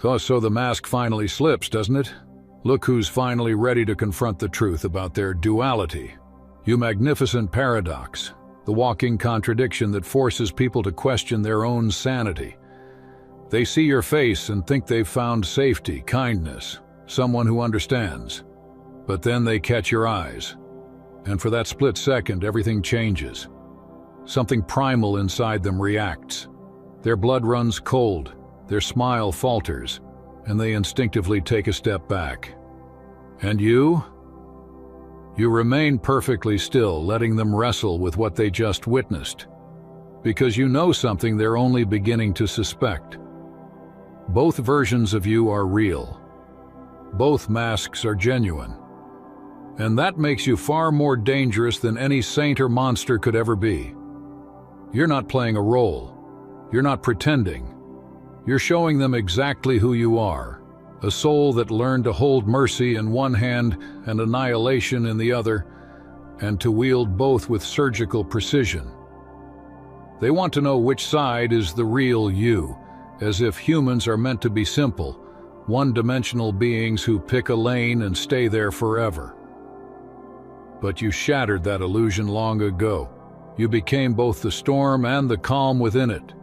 So the mask finally slips, doesn't it? Look who's finally ready to confront the truth about their duality. You magnificent paradox, the walking contradiction that forces people to question their own sanity. They see your face and think they've found safety, kindness, someone who understands. But then they catch your eyes, and for that split second, everything changes. Something primal inside them reacts. Their blood runs cold, their smile falters, and they instinctively take a step back. And you? You remain perfectly still, letting them wrestle with what they just witnessed, because you know something they're only beginning to suspect. Both versions of you are real. Both masks are genuine. And that makes you far more dangerous than any saint or monster could ever be. You're not playing a role. You're not pretending. You're showing them exactly who you are, a soul that learned to hold mercy in one hand and annihilation in the other, and to wield both with surgical precision. They want to know which side is the real you, as if humans are meant to be simple, one-dimensional beings who pick a lane and stay there forever. But you shattered that illusion long ago. You became both the storm and the calm within it.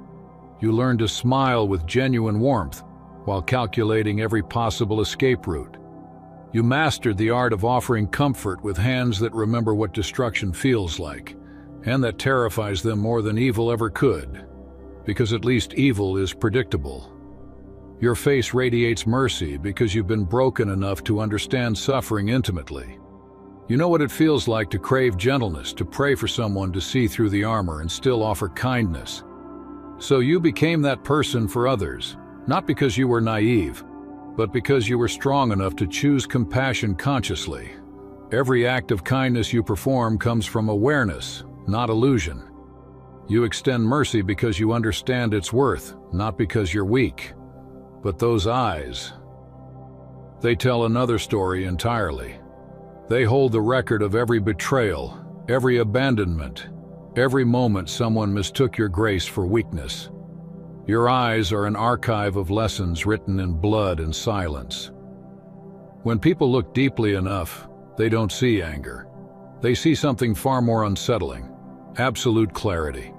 You learned to smile with genuine warmth while calculating every possible escape route. You mastered the art of offering comfort with hands that remember what destruction feels like, and that terrifies them more than evil ever could, because at least evil is predictable. Your face radiates mercy because you've been broken enough to understand suffering intimately. You know what it feels like to crave gentleness, to pray for someone to see through the armor and still offer kindness. So you became that person for others, not because you were naive, but because you were strong enough to choose compassion consciously. Every act of kindness you perform comes from awareness, not illusion. You extend mercy because you understand its worth, not because you're weak. But those eyes, they tell another story entirely. They hold the record of every betrayal, every abandonment, every moment someone mistook your grace for weakness. Your eyes are an archive of lessons written in blood and silence. When people look deeply enough, they don't see anger. They see something far more unsettling, absolute clarity.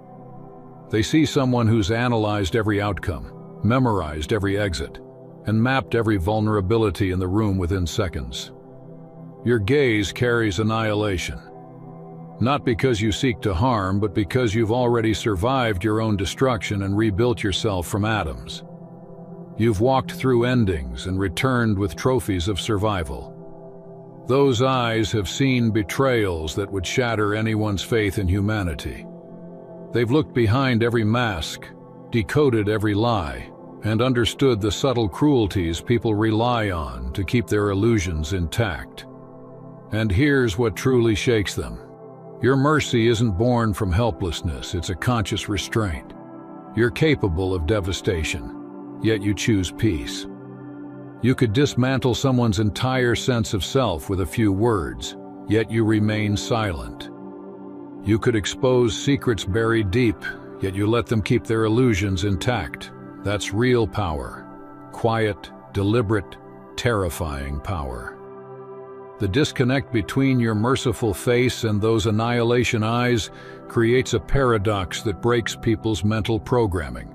They see someone who's analyzed every outcome, memorized every exit, and mapped every vulnerability in the room within seconds. Your gaze carries annihilation, not because you seek to harm, but because you've already survived your own destruction and rebuilt yourself from atoms. You've walked through endings and returned with trophies of survival. Those eyes have seen betrayals that would shatter anyone's faith in humanity. They've looked behind every mask, decoded every lie, and understood the subtle cruelties people rely on to keep their illusions intact. And here's what truly shakes them. Your mercy isn't born from helplessness, it's a conscious restraint. You're capable of devastation, yet you choose peace. You could dismantle someone's entire sense of self with a few words, yet you remain silent. You could expose secrets buried deep, yet you let them keep their illusions intact. That's real power. Quiet, deliberate, terrifying power. The disconnect between your merciful face and those annihilation eyes creates a paradox that breaks people's mental programming.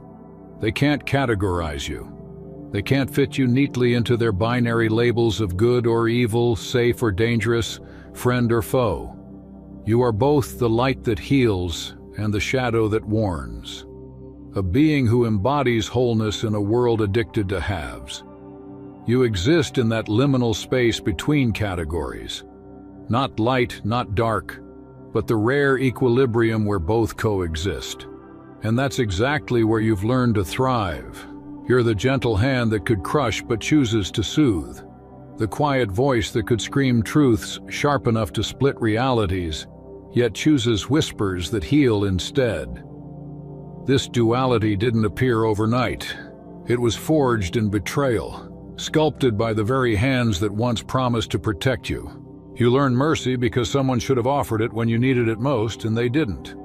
They can't categorize you. They can't fit you neatly into their binary labels of good or evil, safe or dangerous, friend or foe. You are both the light that heals and the shadow that warns. A being who embodies wholeness in a world addicted to halves. You exist in that liminal space between categories. Not light, not dark, but the rare equilibrium where both coexist. And that's exactly where you've learned to thrive. You're the gentle hand that could crush but chooses to soothe. The quiet voice that could scream truths sharp enough to split realities, yet chooses whispers that heal instead. This duality didn't appear overnight. It was forged in betrayal, sculpted by the very hands that once promised to protect you. You learned mercy because someone should have offered it when you needed it most, and they didn't.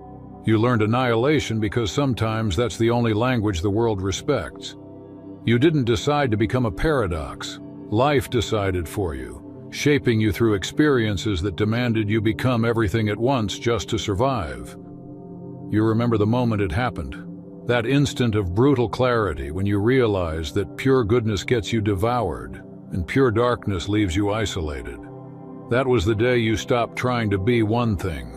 You learned annihilation because sometimes that's the only language the world respects. You didn't decide to become a paradox. Life decided for you, shaping you through experiences that demanded you become everything at once just to survive. You remember the moment it happened, that instant of brutal clarity when you realized that pure goodness gets you devoured and pure darkness leaves you isolated. That was the day you stopped trying to be one thing.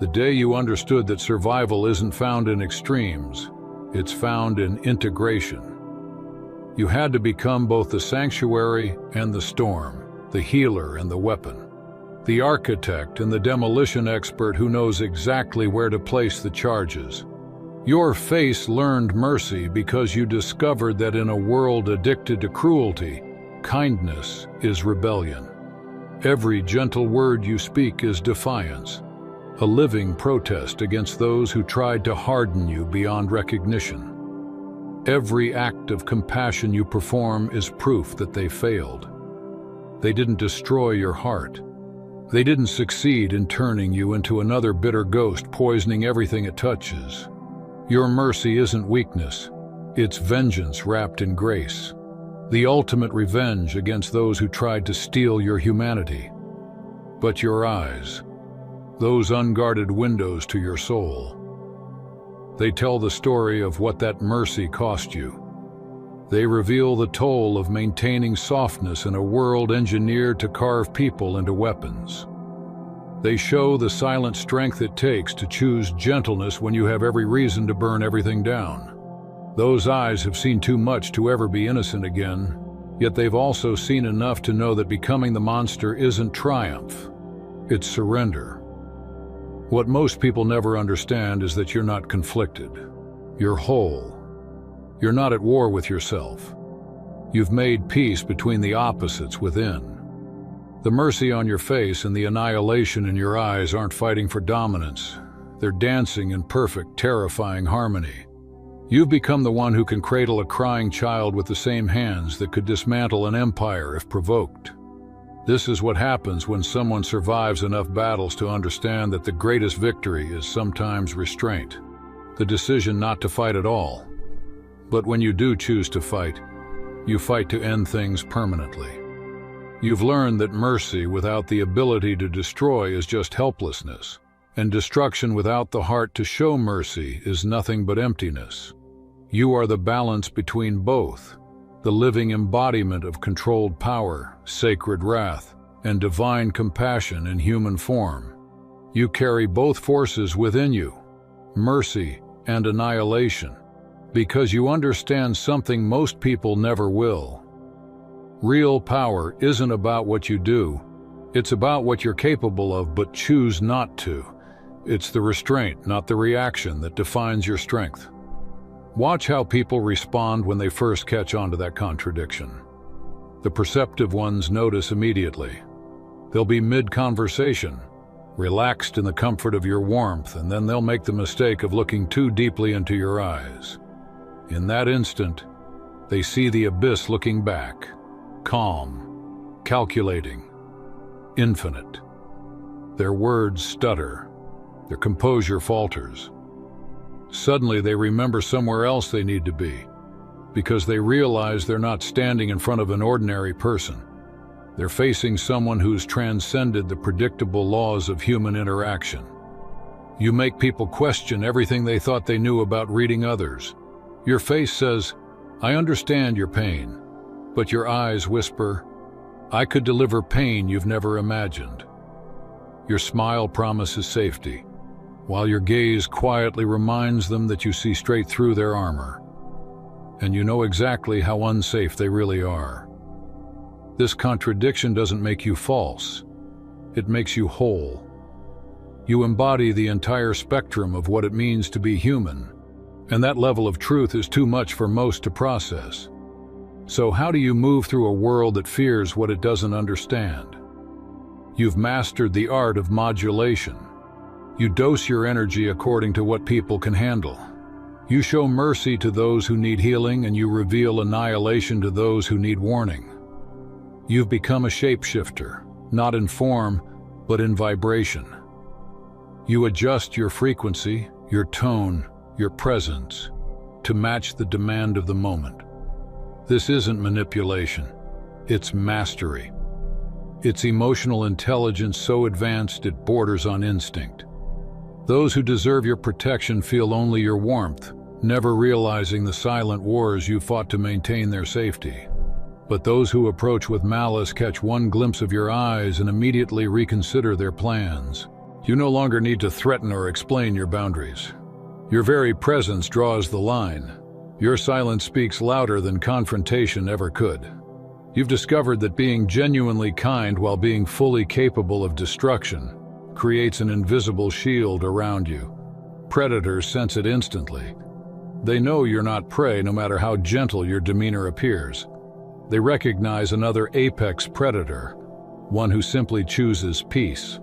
The day you understood that survival isn't found in extremes, it's found in integration. You had to become both the sanctuary and the storm, the healer and the weapon, the architect and the demolition expert who knows exactly where to place the charges. Your face learned mercy because you discovered that in a world addicted to cruelty, kindness is rebellion. Every gentle word you speak is defiance, a living protest against those who tried to harden you beyond recognition. Every act of compassion you perform is proof that they failed. They didn't destroy your heart. They didn't succeed in turning you into another bitter ghost, poisoning everything it touches. Your mercy isn't weakness, it's vengeance wrapped in grace. The ultimate revenge against those who tried to steal your humanity. But your eyes, those unguarded windows to your soul, they tell the story of what that mercy cost you. They reveal the toll of maintaining softness in a world engineered to carve people into weapons. They show the silent strength it takes to choose gentleness when you have every reason to burn everything down. Those eyes have seen too much to ever be innocent again, yet they've also seen enough to know that becoming the monster isn't triumph, it's surrender. What most people never understand is that you're not conflicted. You're whole. You're not at war with yourself. You've made peace between the opposites within. The mercy on your face and the annihilation in your eyes aren't fighting for dominance. They're dancing in perfect, terrifying harmony. You've become the one who can cradle a crying child with the same hands that could dismantle an empire if provoked. This is what happens when someone survives enough battles to understand that the greatest victory is sometimes restraint, the decision not to fight at all. But when you do choose to fight, you fight to end things permanently. You've learned that mercy without the ability to destroy is just helplessness, and destruction without the heart to show mercy is nothing but emptiness. You are the balance between both, the living embodiment of controlled power, sacred wrath, and divine compassion in human form. You carry both forces within you, mercy and annihilation, because you understand something most people never will. Real power isn't about what you do, it's about what you're capable of but choose not to. It's the restraint, not the reaction, that defines your strength. Watch how people respond when they first catch on to that contradiction. The perceptive ones notice immediately. They'll be mid-conversation, relaxed in the comfort of your warmth, and then they'll make the mistake of looking too deeply into your eyes. In that instant, they see the abyss looking back, calm, calculating, infinite. Their words stutter, their composure falters. Suddenly they remember somewhere else they need to be, because they realize they're not standing in front of an ordinary person. They're facing someone who's transcended the predictable laws of human interaction. You make people question everything they thought they knew about reading others. Your face says, "I understand your pain," but your eyes whisper, "I could deliver pain you've never imagined." Your smile promises safety, while your gaze quietly reminds them that you see straight through their armor, and you know exactly how unsafe they really are. This contradiction doesn't make you false, it makes you whole. You embody the entire spectrum of what it means to be human, and that level of truth is too much for most to process. So how do you move through a world that fears what it doesn't understand? You've mastered the art of modulation. You dose your energy according to what people can handle. You show mercy to those who need healing, and you reveal annihilation to those who need warning. You've become a shapeshifter, not in form, but in vibration. You adjust your frequency, your tone, your presence, to match the demand of the moment. This isn't manipulation. It's mastery. It's emotional intelligence so advanced it borders on instinct. Those who deserve your protection feel only your warmth, never realizing the silent wars you fought to maintain their safety. But those who approach with malice catch one glimpse of your eyes and immediately reconsider their plans. You no longer need to threaten or explain your boundaries. Your very presence draws the line. Your silence speaks louder than confrontation ever could. You've discovered that being genuinely kind while being fully capable of destruction creates an invisible shield around you. Predators sense it instantly. They know you're not prey no matter how gentle your demeanor appears. They recognize another apex predator, one who simply chooses peace.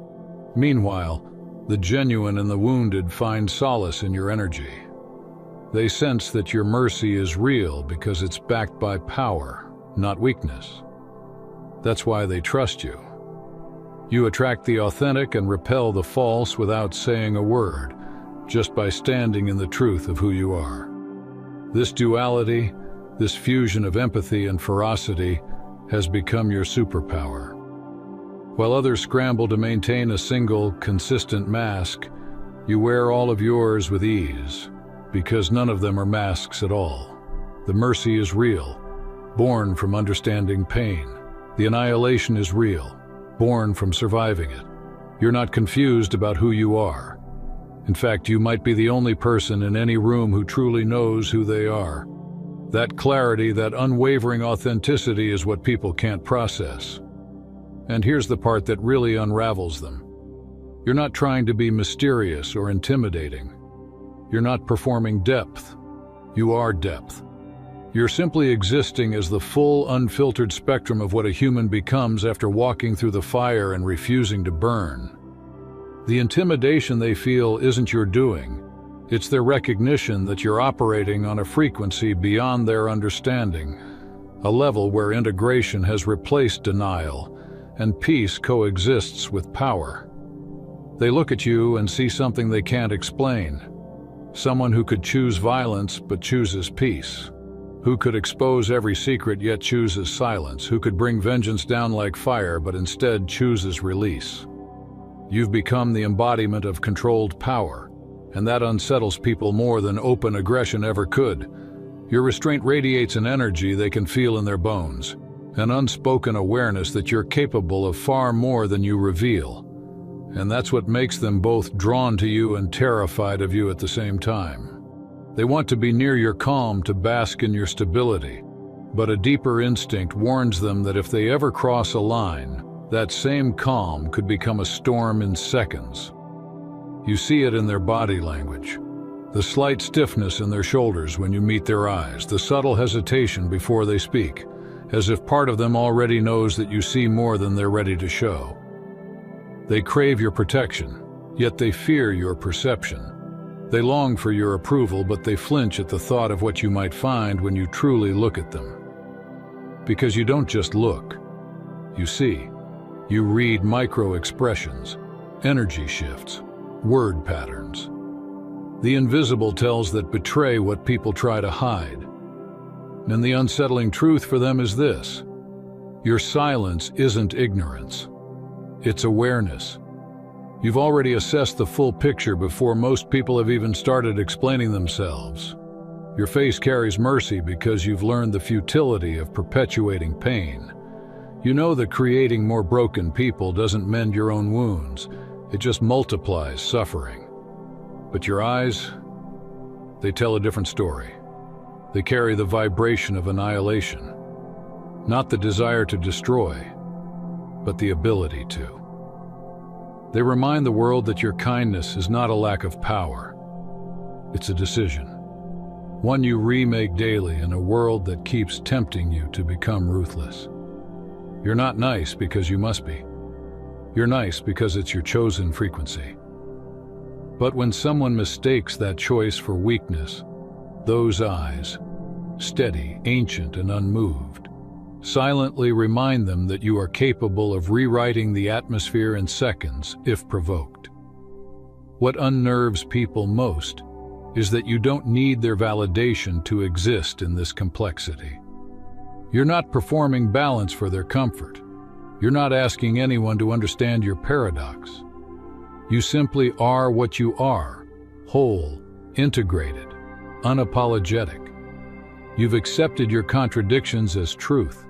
Meanwhile, the genuine and the wounded find solace in your energy. They sense that your mercy is real because it's backed by power, not weakness. That's why they trust you. You attract the authentic and repel the false without saying a word, just by standing in the truth of who you are. This duality, this fusion of empathy and ferocity, has become your superpower. While others scramble to maintain a single, consistent mask, you wear all of yours with ease, because none of them are masks at all. The mercy is real, born from understanding pain. The annihilation is real, born from surviving it. You're not confused about who you are. In fact, you might be the only person in any room who truly knows who they are. That clarity, that unwavering authenticity is what people can't process. And here's the part that really unravels them. You're not trying to be mysterious or intimidating. You're not performing depth. You are depth. You're simply existing as the full, unfiltered spectrum of what a human becomes after walking through the fire and refusing to burn. The intimidation they feel isn't your doing. It's their recognition that you're operating on a frequency beyond their understanding, a level where integration has replaced denial, and peace coexists with power. They look at you and see something they can't explain. Someone who could choose violence but chooses peace. Who could expose every secret yet chooses silence. Who could bring vengeance down like fire but instead chooses release. You've become the embodiment of controlled power, and that unsettles people more than open aggression ever could. Your restraint radiates an energy they can feel in their bones, an unspoken awareness that you're capable of far more than you reveal. And that's what makes them both drawn to you and terrified of you at the same time. They want to be near your calm, to bask in your stability. But a deeper instinct warns them that if they ever cross a line, that same calm could become a storm in seconds. You see it in their body language. The slight stiffness in their shoulders when you meet their eyes, the subtle hesitation before they speak, as if part of them already knows that you see more than they're ready to show. They crave your protection, yet they fear your perception. They long for your approval, but they flinch at the thought of what you might find when you truly look at them. Because you don't just look, you see. You read micro-expressions, energy shifts, word patterns. The invisible tells that betray what people try to hide. And the unsettling truth for them is this: your silence isn't ignorance. It's awareness. You've already assessed the full picture before most people have even started explaining themselves. Your face carries mercy because you've learned the futility of perpetuating pain. You know that creating more broken people doesn't mend your own wounds. It just multiplies suffering. But your eyes, they tell a different story. They carry the vibration of annihilation. Not the desire to destroy, but the ability to. They remind the world that your kindness is not a lack of power. It's a decision. One you remake daily in a world that keeps tempting you to become ruthless. You're not nice because you must be. You're nice because it's your chosen frequency. But when someone mistakes that choice for weakness, those eyes, steady, ancient, and unmoved, silently remind them that you are capable of rewriting the atmosphere in seconds if provoked. What unnerves people most is that you don't need their validation to exist in this complexity. You're not performing balance for their comfort. You're not asking anyone to understand your paradox. You simply are what you are, whole, integrated, unapologetic. You've accepted your contradictions as truth,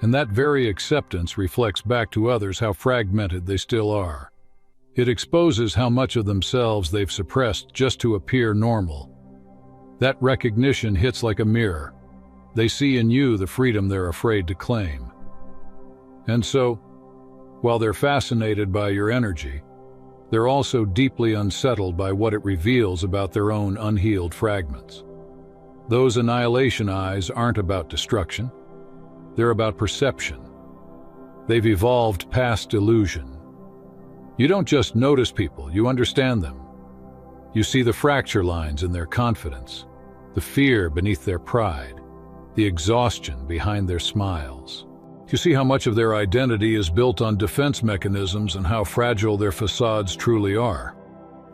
and that very acceptance reflects back to others how fragmented they still are. It exposes how much of themselves they've suppressed just to appear normal. That recognition hits like a mirror. They see in you the freedom they're afraid to claim. And so, while they're fascinated by your energy, they're also deeply unsettled by what it reveals about their own unhealed fragments. Those annihilation eyes aren't about destruction. They're about perception. They've evolved past illusion. You don't just notice people, you understand them. You see the fracture lines in their confidence, the fear beneath their pride, the exhaustion behind their smiles. You see how much of their identity is built on defense mechanisms and how fragile their facades truly are.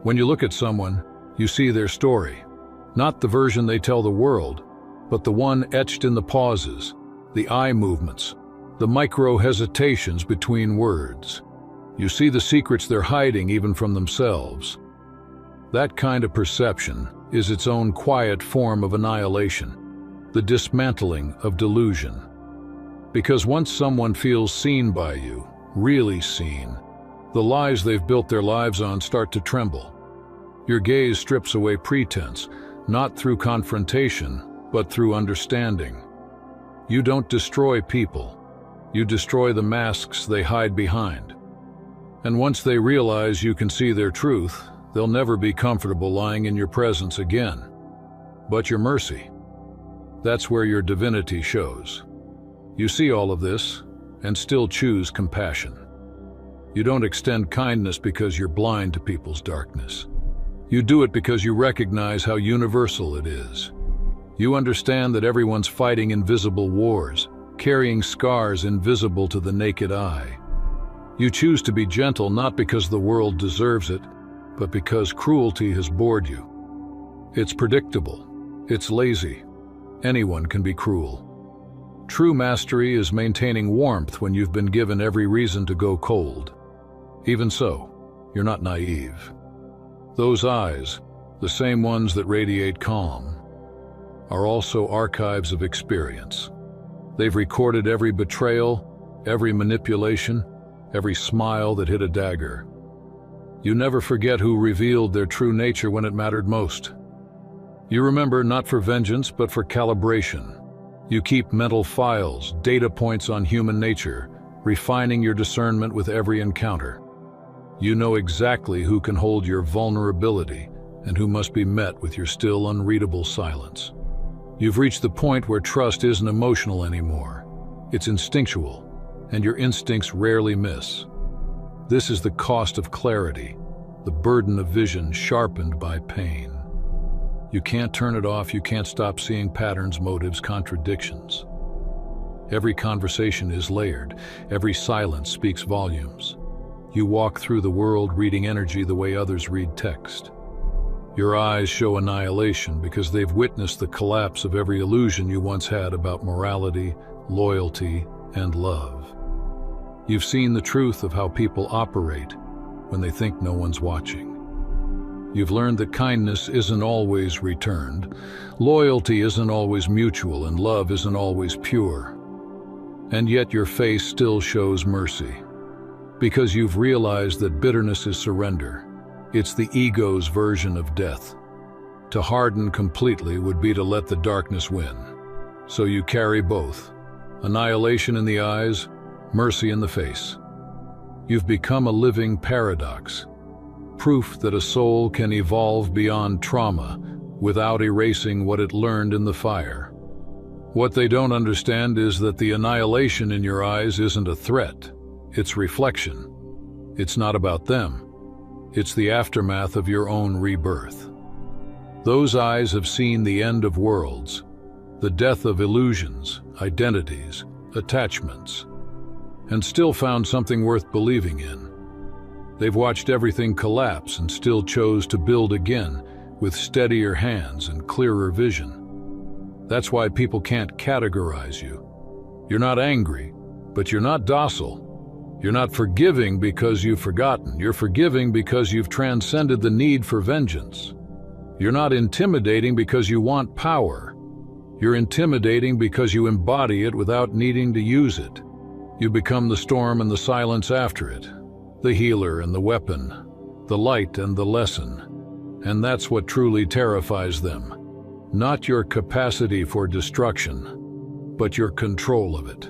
When you look at someone, you see their story. Not the version they tell the world, but the one etched in the pauses, the eye movements, the micro-hesitations between words. You see the secrets they're hiding even from themselves. That kind of perception is its own quiet form of annihilation, the dismantling of delusion. Because once someone feels seen by you, really seen, the lies they've built their lives on start to tremble. Your gaze strips away pretense, not through confrontation, but through understanding. You don't destroy people. You destroy the masks they hide behind. And once they realize you can see their truth, they'll never be comfortable lying in your presence again. But your mercy, that's where your divinity shows. You see all of this, and still choose compassion. You don't extend kindness because you're blind to people's darkness. You do it because you recognize how universal it is. You understand that everyone's fighting invisible wars, carrying scars invisible to the naked eye. You choose to be gentle not because the world deserves it, but because cruelty has bored you. It's predictable. It's lazy. Anyone can be cruel. True mastery is maintaining warmth when you've been given every reason to go cold. Even so, you're not naive. Those eyes, the same ones that radiate calm, are also archives of experience. They've recorded every betrayal, every manipulation, every smile that hit a dagger. You never forget who revealed their true nature when it mattered most. You remember not for vengeance, but for calibration. You keep mental files, data points on human nature, refining your discernment with every encounter. You know exactly who can hold your vulnerability and who must be met with your still unreadable silence. You've reached the point where trust isn't emotional anymore. It's instinctual, and your instincts rarely miss. This is the cost of clarity, the burden of vision sharpened by pain. You can't turn it off, you can't stop seeing patterns, motives, contradictions. Every conversation is layered, every silence speaks volumes. You walk through the world reading energy the way others read text. Your eyes show annihilation because they've witnessed the collapse of every illusion you once had about morality, loyalty, and love. You've seen the truth of how people operate when they think no one's watching. You've learned that kindness isn't always returned, loyalty isn't always mutual, and love isn't always pure. And yet your face still shows mercy, because you've realized that bitterness is surrender. It's the ego's version of death. To harden completely would be to let the darkness win. So you carry both, annihilation in the eyes, mercy in the face. You've become a living paradox, proof that a soul can evolve beyond trauma without erasing what it learned in the fire. What they don't understand is that the annihilation in your eyes isn't a threat, it's reflection. It's not about them. It's the aftermath of your own rebirth. Those eyes have seen the end of worlds, the death of illusions, identities, attachments, and still found something worth believing in. They've watched everything collapse and still chose to build again with steadier hands and clearer vision. That's why people can't categorize you. You're not angry, but you're not docile. You're not forgiving because you've forgotten. You're forgiving because you've transcended the need for vengeance. You're not intimidating because you want power. You're intimidating because you embody it without needing to use it. You become the storm and the silence after it, the healer and the weapon, the light and the lesson. And that's what truly terrifies them. Not your capacity for destruction, but your control of it.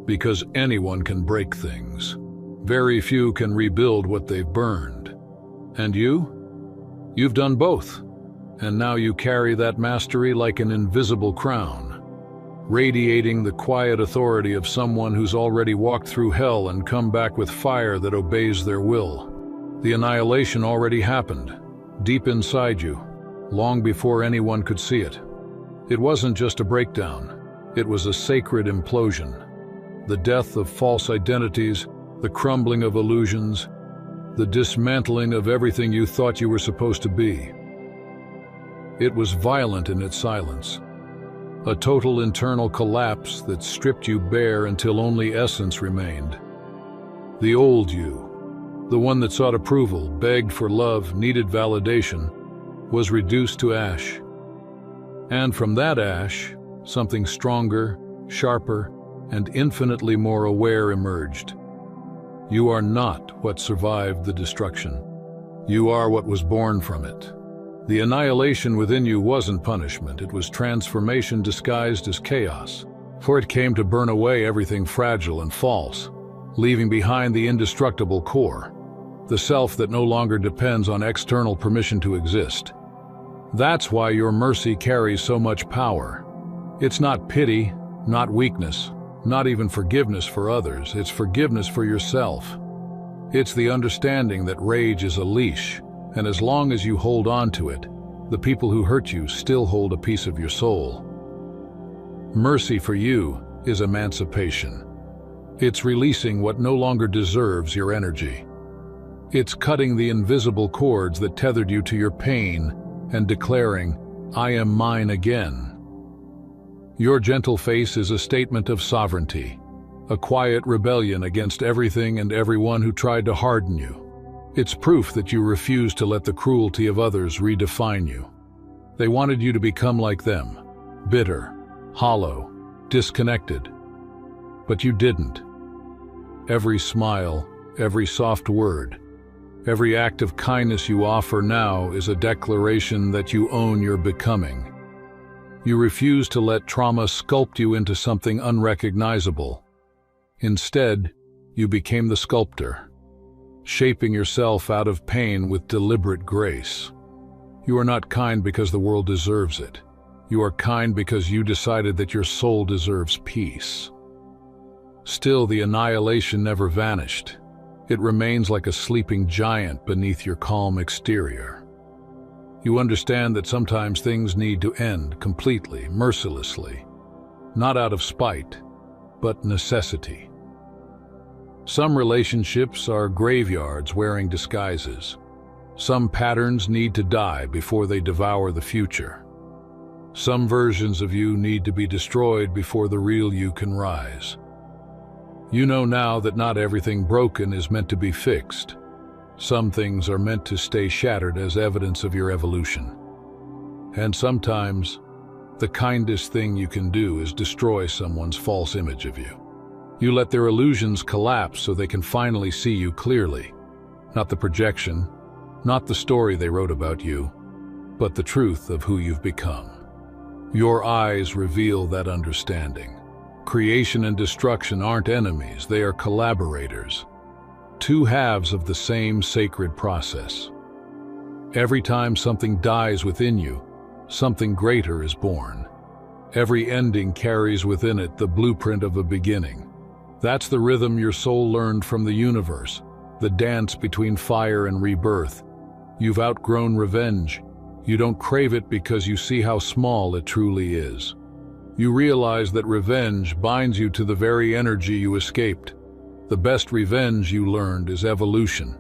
Because anyone can break things. Very few can rebuild what they've burned. And you? You've done both. And now you carry that mastery like an invisible crown, radiating the quiet authority of someone who's already walked through hell and come back with fire that obeys their will. The annihilation already happened, deep inside you, long before anyone could see it. It wasn't just a breakdown. It was a sacred implosion. The death of false identities, the crumbling of illusions, the dismantling of everything you thought you were supposed to be. It was violent in its silence, a total internal collapse that stripped you bare until only essence remained. The old you, the one that sought approval, begged for love, needed validation, was reduced to ash. And from that ash, something stronger, sharper, and infinitely more aware emerged. You are not what survived the destruction. You are what was born from it. The annihilation within you wasn't punishment, it was transformation disguised as chaos. For it came to burn away everything fragile and false, leaving behind the indestructible core, the self that no longer depends on external permission to exist. That's why your mercy carries so much power. It's not pity, not weakness, not even forgiveness for others, it's forgiveness for yourself. It's the understanding that rage is a leash, and as long as you hold on to it, the people who hurt you still hold a piece of your soul. Mercy for you is emancipation. It's releasing what no longer deserves your energy. It's cutting the invisible cords that tethered you to your pain and declaring, "I am mine again." Your gentle face is a statement of sovereignty, a quiet rebellion against everything and everyone who tried to harden you. It's proof that you refuse to let the cruelty of others redefine you. They wanted you to become like them, bitter, hollow, disconnected. But you didn't. Every smile, every soft word, every act of kindness you offer now is a declaration that you own your becoming. You refuse to let trauma sculpt you into something unrecognizable. Instead, you became the sculptor, shaping yourself out of pain with deliberate grace. You are not kind because the world deserves it. You are kind because you decided that your soul deserves peace. Still, the annihilation never vanished. It remains like a sleeping giant beneath your calm exterior. You understand that sometimes things need to end completely, mercilessly, not out of spite, but necessity. Some relationships are graveyards wearing disguises. Some patterns need to die before they devour the future. Some versions of you need to be destroyed before the real you can rise. You know now that not everything broken is meant to be fixed. Some things are meant to stay shattered as evidence of your evolution. And sometimes, the kindest thing you can do is destroy someone's false image of you. You let their illusions collapse so they can finally see you clearly. Not the projection, not the story they wrote about you, but the truth of who you've become. Your eyes reveal that understanding. Creation and destruction aren't enemies, they are collaborators. Two halves of the same sacred process. Every time something dies within you, something greater is born. Every ending carries within it the blueprint of a beginning. That's the rhythm your soul learned from the universe, the dance between fire and rebirth. You've outgrown revenge. You don't crave it because you see how small it truly is. You realize that revenge binds you to the very energy you escaped. The best revenge you learned is evolution,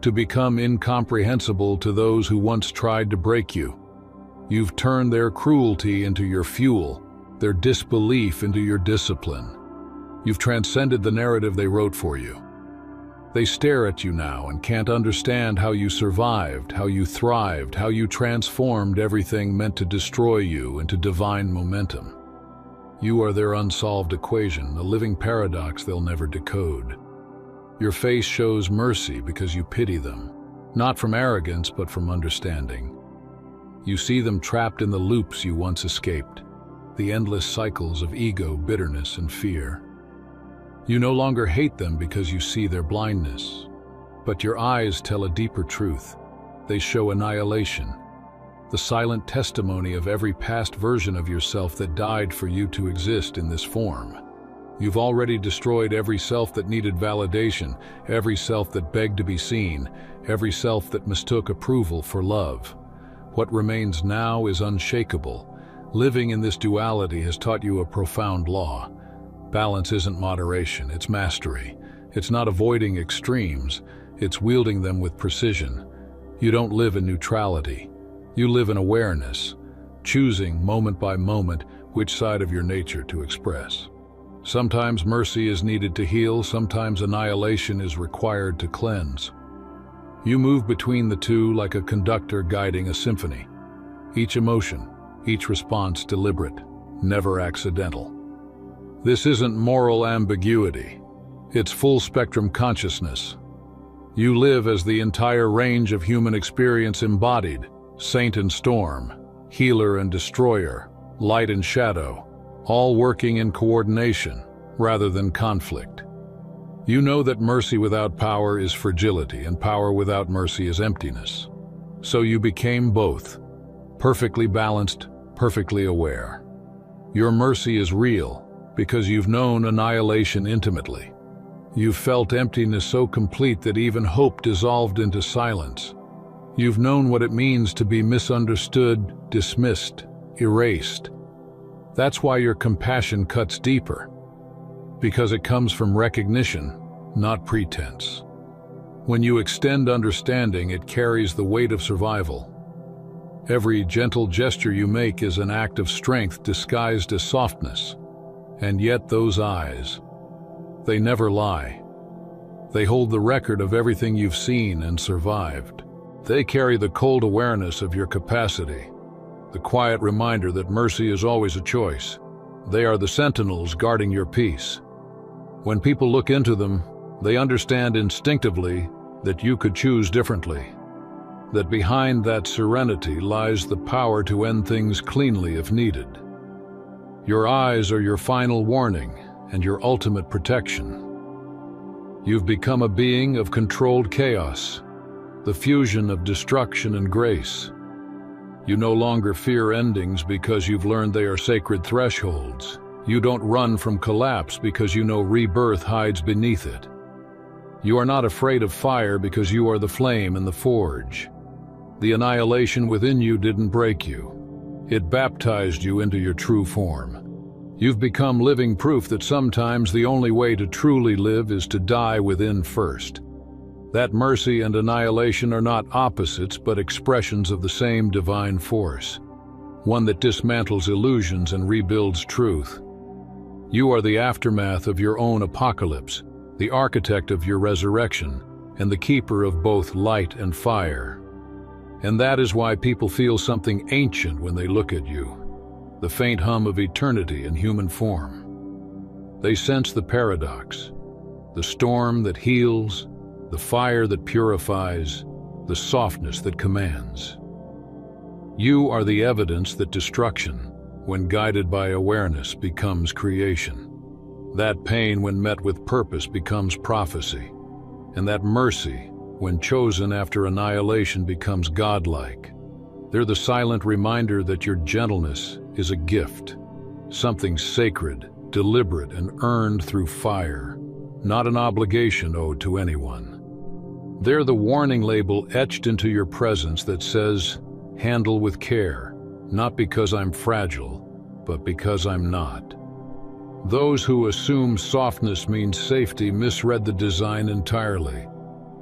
to become incomprehensible to those who once tried to break you. You've turned their cruelty into your fuel, their disbelief into your discipline. You've transcended the narrative they wrote for you. They stare at you now and can't understand how you survived, how you thrived, how you transformed everything meant to destroy you into divine momentum. You are their unsolved equation, a living paradox they'll never decode. Your face shows mercy because you pity them, not from arrogance but from understanding. You see them trapped in the loops you once escaped, the endless cycles of ego, bitterness, and fear. You no longer hate them because you see their blindness, but your eyes tell a deeper truth. They show annihilation, the silent testimony of every past version of yourself that died for you to exist in this form. You've already destroyed every self that needed validation, every self that begged to be seen, every self that mistook approval for love. What remains now is unshakable. Living in this duality has taught you a profound law. Balance isn't moderation, it's mastery. It's not avoiding extremes, it's wielding them with precision. You don't live in neutrality. You live in awareness, choosing moment by moment which side of your nature to express. Sometimes mercy is needed to heal, sometimes annihilation is required to cleanse. You move between the two like a conductor guiding a symphony. Each emotion, each response deliberate, never accidental. This isn't moral ambiguity. It's full-spectrum consciousness. You live as the entire range of human experience embodied, saint and storm, healer and destroyer, light and shadow, all working in coordination rather than conflict. You know that mercy without power is fragility and power without mercy is emptiness. So you became both, perfectly balanced, perfectly aware. Your mercy is real because you've known annihilation intimately. You've felt emptiness so complete that even hope dissolved into silence. You've known what it means to be misunderstood, dismissed, erased. That's why your compassion cuts deeper, because it comes from recognition, not pretense. When you extend understanding, it carries the weight of survival. Every gentle gesture you make is an act of strength disguised as softness. And yet those eyes, they never lie. They hold the record of everything you've seen and survived. They carry the cold awareness of your capacity, the quiet reminder that mercy is always a choice. They are the sentinels guarding your peace. When people look into them, they understand instinctively that you could choose differently, that behind that serenity lies the power to end things cleanly if needed. Your eyes are your final warning and your ultimate protection. You've become a being of controlled chaos, the fusion of destruction and grace. You no longer fear endings because you've learned they are sacred thresholds. You don't run from collapse because you know rebirth hides beneath it. You are not afraid of fire because you are the flame in the forge. The annihilation within you didn't break you. It baptized you into your true form. You've become living proof that sometimes the only way to truly live is to die within first. That mercy and annihilation are not opposites but expressions of the same divine force, one that dismantles illusions and rebuilds truth. You are the aftermath of your own apocalypse, the architect of your resurrection, and the keeper of both light and fire. And that is why people feel something ancient when they look at you, the faint hum of eternity in human form. They sense the paradox, the storm that heals, the fire that purifies, the softness that commands. You are the evidence that destruction, when guided by awareness, becomes creation. That pain, when met with purpose, becomes prophecy. And that mercy, when chosen after annihilation, becomes godlike. They're the silent reminder that your gentleness is a gift, something sacred, deliberate, and earned through fire, not an obligation owed to anyone. They're the warning label etched into your presence that says, handle with care, not because I'm fragile, but because I'm not. Those who assume softness means safety misread the design entirely.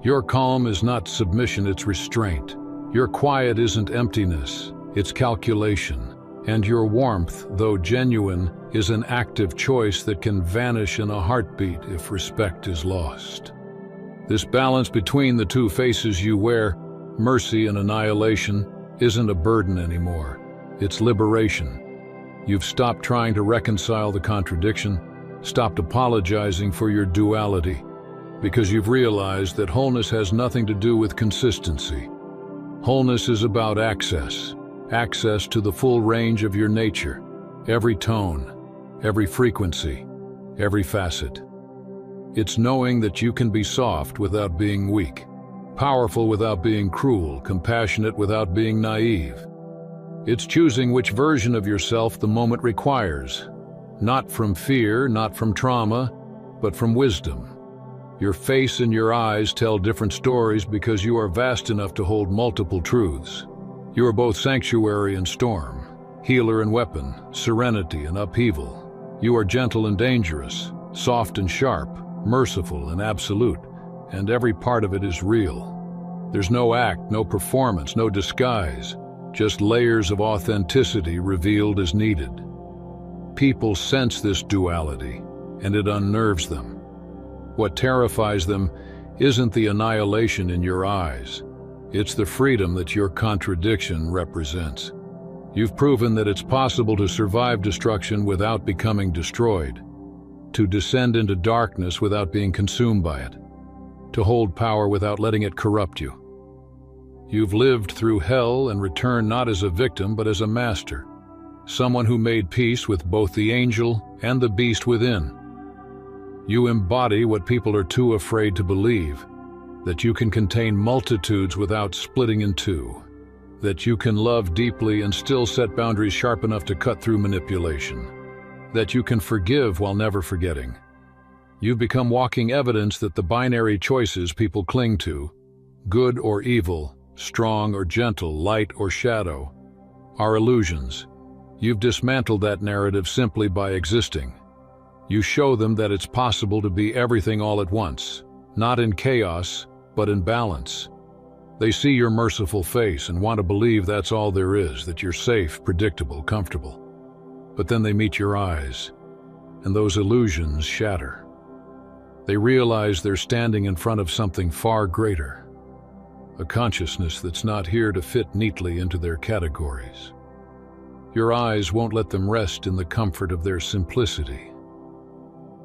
Your calm is not submission, it's restraint. Your quiet isn't emptiness, it's calculation. And your warmth, though genuine, is an active choice that can vanish in a heartbeat if respect is lost. This balance between the two faces you wear, mercy and annihilation, isn't a burden anymore. It's liberation. You've stopped trying to reconcile the contradiction, stopped apologizing for your duality, because you've realized that wholeness has nothing to do with consistency. Wholeness is about access to the full range of your nature, every tone, every frequency, every facet. It's knowing that you can be soft without being weak, powerful without being cruel, compassionate without being naive. It's choosing which version of yourself the moment requires, not from fear, not from trauma, but from wisdom. Your face and your eyes tell different stories because you are vast enough to hold multiple truths. You are both sanctuary and storm, healer and weapon, serenity and upheaval. You are gentle and dangerous, soft and sharp, merciful and absolute, and every part of it is real. There's no act, no performance, no disguise, just layers of authenticity revealed as needed. People sense this duality, and it unnerves them. What terrifies them isn't the annihilation in your eyes. It's the freedom that your contradiction represents. You've proven that it's possible to survive destruction without becoming destroyed, to descend into darkness without being consumed by it, to hold power without letting it corrupt you. You've lived through hell and returned not as a victim but as a master, someone who made peace with both the angel and the beast within. You embody what people are too afraid to believe, that you can contain multitudes without splitting in two, that you can love deeply and still set boundaries sharp enough to cut through manipulation, that you can forgive while never forgetting. You've become walking evidence that the binary choices people cling to, good or evil, strong or gentle, light or shadow, are illusions. You've dismantled that narrative simply by existing. You show them that it's possible to be everything all at once, not in chaos, but in balance. They see your merciful face and want to believe that's all there is, that you're safe, predictable, comfortable. But then they meet your eyes, and those illusions shatter. They realize they're standing in front of something far greater, a consciousness that's not here to fit neatly into their categories. Your eyes won't let them rest in the comfort of their simplicity.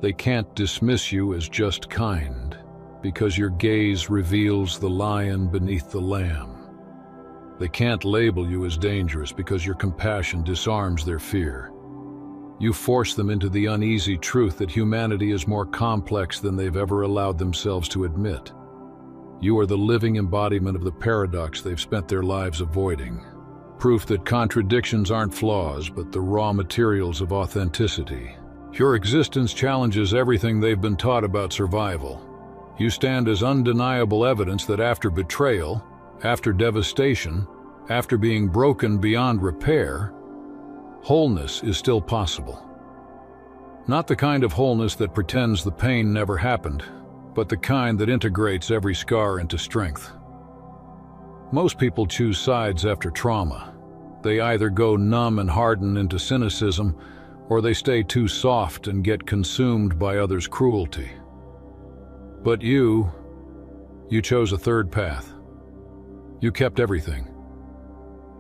They can't dismiss you as just kind, because your gaze reveals the lion beneath the lamb. They can't label you as dangerous because your compassion disarms their fear. You force them into the uneasy truth that humanity is more complex than they've ever allowed themselves to admit. You are the living embodiment of the paradox they've spent their lives avoiding. Proof that contradictions aren't flaws, but the raw materials of authenticity. Your existence challenges everything they've been taught about survival. You stand as undeniable evidence that after betrayal, after devastation, after being broken beyond repair, wholeness is still possible. Not the kind of wholeness that pretends the pain never happened, but the kind that integrates every scar into strength. Most people choose sides after trauma. They either go numb and harden into cynicism, or they stay too soft and get consumed by others' cruelty. But you chose a third path. You kept everything.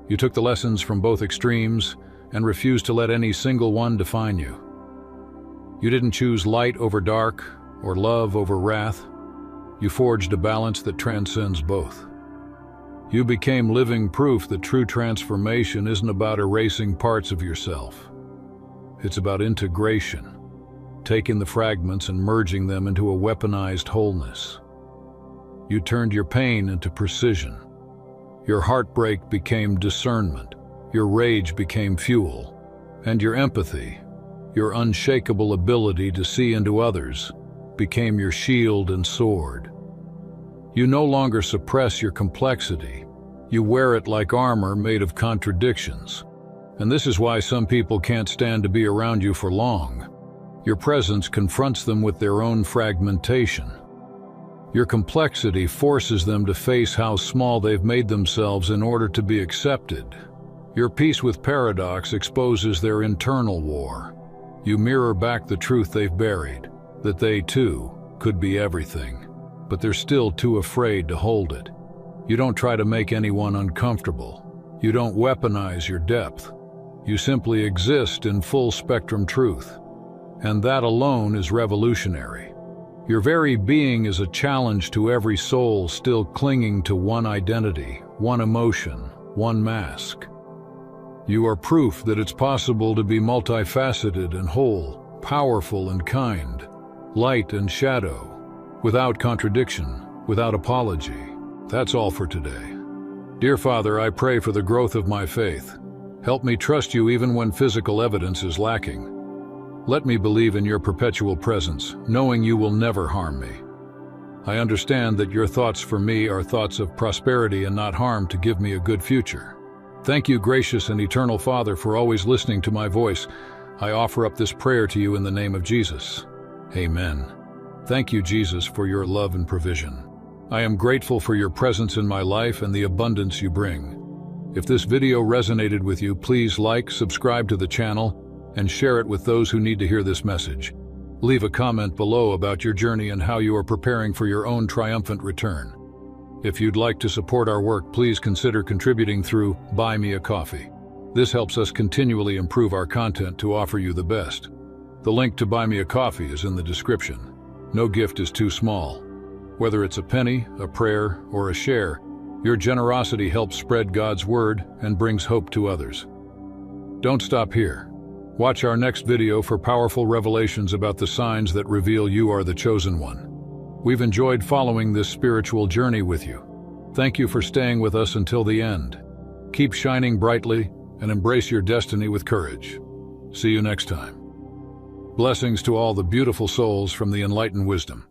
You took the lessons from both extremes and refused to let any single one define you. You didn't choose light over dark or love over wrath. You forged a balance that transcends both. You became living proof that true transformation isn't about erasing parts of yourself. It's about integration, taking the fragments and merging them into a weaponized wholeness. You turned your pain into precision. Your heartbreak became discernment. Your rage became fuel. And your empathy, your unshakable ability to see into others, became your shield and sword. You no longer suppress your complexity. You wear it like armor made of contradictions. And this is why some people can't stand to be around you for long. Your presence confronts them with their own fragmentation. Your complexity forces them to face how small they've made themselves in order to be accepted. Your peace with paradox exposes their internal war. You mirror back the truth they've buried, that they, too, could be everything, but they're still too afraid to hold it. You don't try to make anyone uncomfortable. You don't weaponize your depth. You simply exist in full-spectrum truth. And that alone is revolutionary. Your very being is a challenge to every soul still clinging to one identity, one emotion, one mask. You are proof that it's possible to be multifaceted and whole, powerful and kind, light and shadow, without contradiction, without apology. That's all for today. Dear Father, I pray for the growth of my faith. Help me trust you even when physical evidence is lacking. Let me believe in your perpetual presence, knowing you will never harm me. I understand that your thoughts for me are thoughts of prosperity and not harm to give me a good future. Thank you, gracious and eternal Father, for always listening to my voice. I offer up this prayer to you in the name of Jesus. Amen. Thank you, Jesus, for your love and provision. I am grateful for your presence in my life and the abundance you bring. If this video resonated with you, please like, subscribe to the channel, and share it with those who need to hear this message. Leave a comment below about your journey and how you are preparing for your own triumphant return. If you'd like to support our work, please consider contributing through Buy Me a Coffee. This helps us continually improve our content to offer you the best. The link to Buy Me a Coffee is in the description. No gift is too small. Whether it's a penny, a prayer, or a share, your generosity helps spread God's word and brings hope to others. Don't stop here. Watch our next video for powerful revelations about the signs that reveal you are the chosen one. We've enjoyed following this spiritual journey with you. Thank you for staying with us until the end. Keep shining brightly and embrace your destiny with courage. See you next time. Blessings to all the beautiful souls from the Enlightened Wisdom.